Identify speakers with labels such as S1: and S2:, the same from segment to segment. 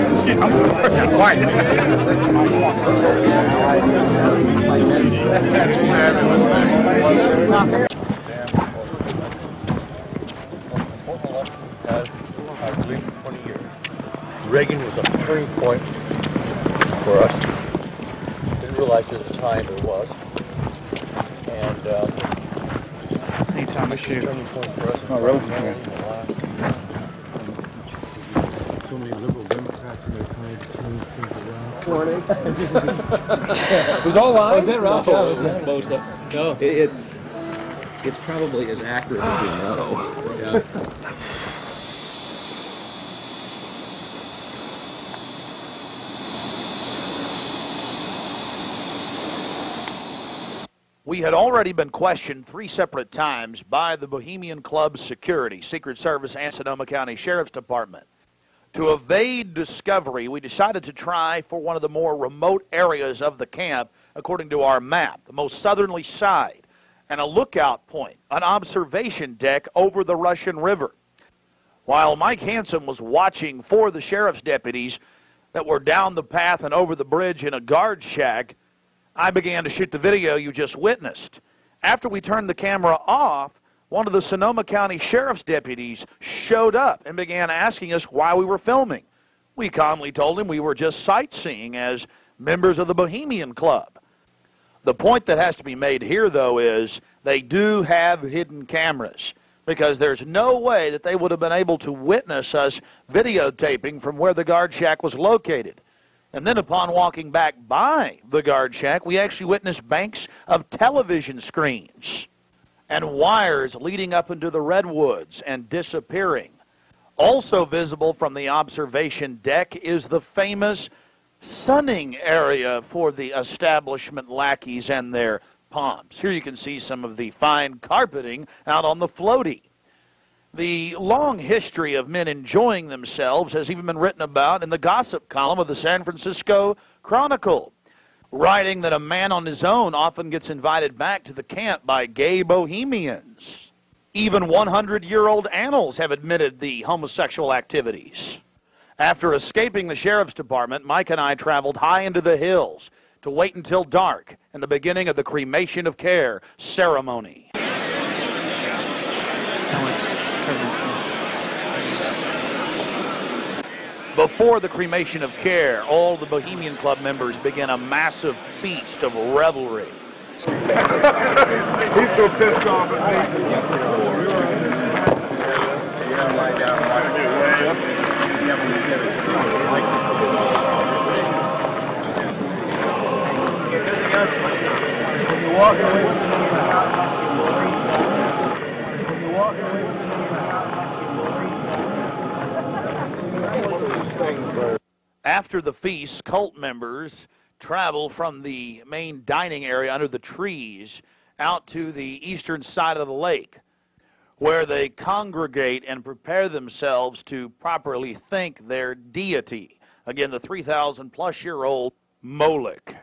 S1: Excuse me, I'm sorry. Quiet.
S2: I believe for 20 years. Reagan was a turning point for us. Didn't realize at the time it was. And
S1: Anytime I shoot.
S2: turning point for us.
S1: Oh, really?
S2: So many liberal Democrats and they're trying to change things around.
S3: Morning. Was all live? Was that right?
S4: No, it's probably as accurate as we know.
S3: Yeah.
S5: We had already been questioned 3 separate times by the Bohemian Club security, Secret Service, and Sonoma County Sheriff's Department. To evade discovery, we decided to try for one of the more remote areas of the camp, according to our map, the most southerly side, and a lookout point, an observation deck over the Russian River. While Mike Hansen was watching for the sheriff's deputies that were down the path and over the bridge in a guard shack, I began to shoot the video you just witnessed. After we turned the camera off, one of the Sonoma County Sheriff's deputies showed up and began asking us why we were filming. We calmly told him we were just sightseeing as members of the Bohemian Club. The point that has to be made here, though, is they do have hidden cameras, because there's no way that they would have been able to witness us videotaping from where the guard shack was located. And then upon walking back by the guard shack, we actually witnessed banks of television screens and wires leading up into the redwoods and disappearing. Also visible from the observation deck is the famous sunning area for the establishment lackeys and their pomps. Here you can see some of the fine carpeting out on the floaty. The long history of men enjoying themselves has even been written about in the gossip column of the San Francisco Chronicle, writing that a man on his own often gets invited back to the camp by gay bohemians. Even 100-year-old annals have admitted the homosexual activities. After escaping the sheriff's department, Mike and I traveled high into the hills to wait until dark and the beginning of the cremation of care ceremony. Before the cremation of care, all the Bohemian Club members begin a massive feast of revelry.
S1: He's so pissed off at me. When you walk away from the house, when you walk away from the house,
S5: after the feast, cult members travel from the main dining area under the trees out to the eastern side of the lake, where they congregate and prepare themselves to properly thank their deity. Again, the 3,000-plus-year-old Moloch.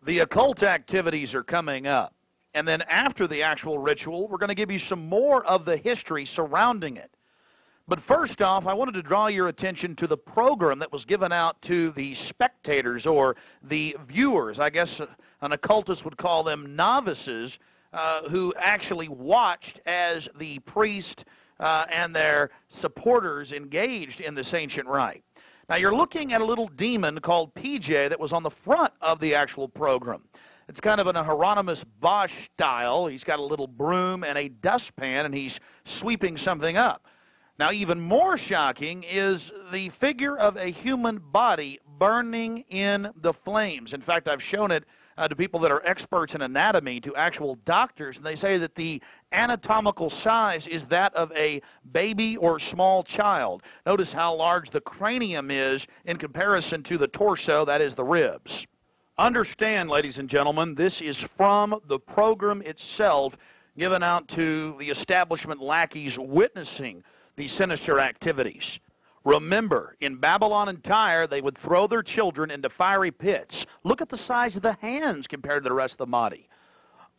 S5: The occult activities are coming up. And then after the actual ritual, we're going to give you some more of the history surrounding it. But first off, I wanted to draw your attention to the program that was given out to the spectators or the viewers. I guess an occultist would call them novices, who actually watched as the priest and their supporters engaged in this ancient rite. Now, you're looking at a little demon called PJ that was on the front of the actual program. It's kind of an Hieronymus Bosch style. He's got a little broom and a dustpan, and he's sweeping something up. Now, even more shocking is the figure of a human body burning in the flames. In fact, I've shown it to people that are experts in anatomy, to actual doctors, and they say that the anatomical size is that of a baby or small child. Notice how large the cranium is in comparison to the torso, that is the ribs. Understand, ladies and gentlemen, this is from the program itself given out to the establishment lackeys witnessing these sinister activities. Remember, in Babylon and Tyre, they would throw their children into fiery pits. Look at the size of the hands compared to the rest of the body.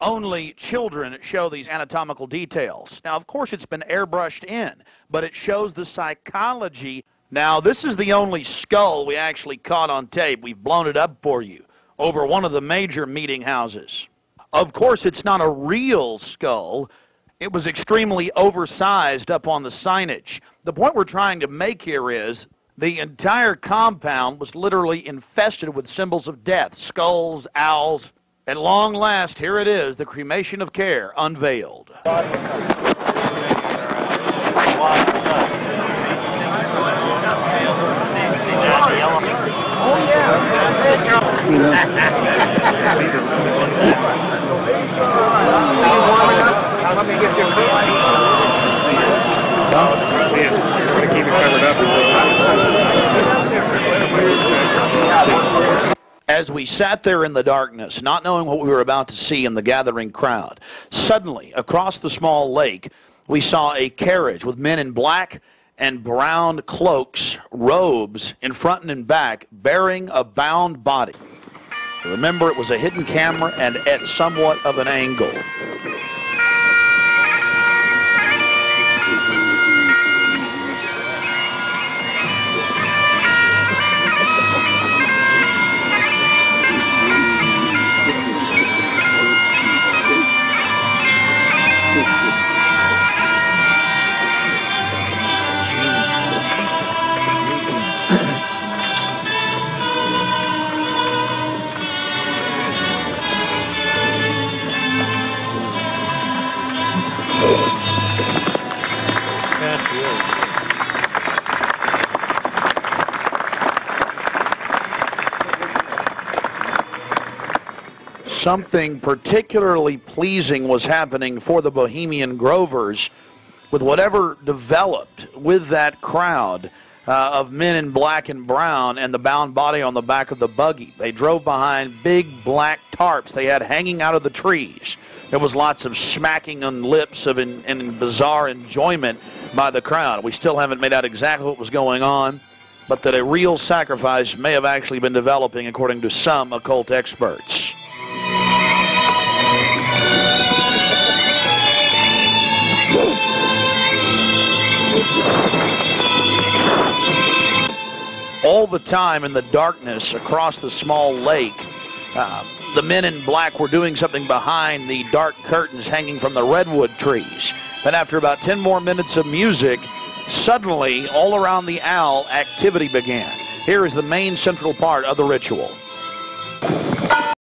S5: Only children show these anatomical details. Now, of course, it's been airbrushed in, but it shows the psychology. Now, this is the only skull we actually caught on tape. We've blown it up for you over one of the major meeting houses. Of course, it's not a real skull. It was extremely oversized up on the signage. The point we're trying to make here is the entire compound was literally infested with symbols of death, skulls, owls. At long last, here it is, the cremation of care unveiled.
S1: Let me get you a keep it covered up.
S5: As we sat there in the darkness, not knowing what we were about to see in the gathering crowd, suddenly, across the small lake, we saw a carriage with men in black and brown cloaks, robes, in front and in back, bearing a bound body. Remember, it was a hidden camera and at somewhat of an angle. Something particularly pleasing was happening for the Bohemian Grovers with whatever developed with that crowd of men in black and brown and the bound body on the back of the buggy. They drove behind big black tarps they had hanging out of the trees. There was lots of smacking on lips of in bizarre enjoyment by the crowd. We still haven't made out exactly what was going on, but that a real sacrifice may have actually been developing according to some occult experts. All the time in the darkness across the small lake, the men in black were doing something behind the dark curtains hanging from the redwood trees. Then after about 10 more minutes of music, suddenly all around the owl activity began. Here is the main central part of the ritual.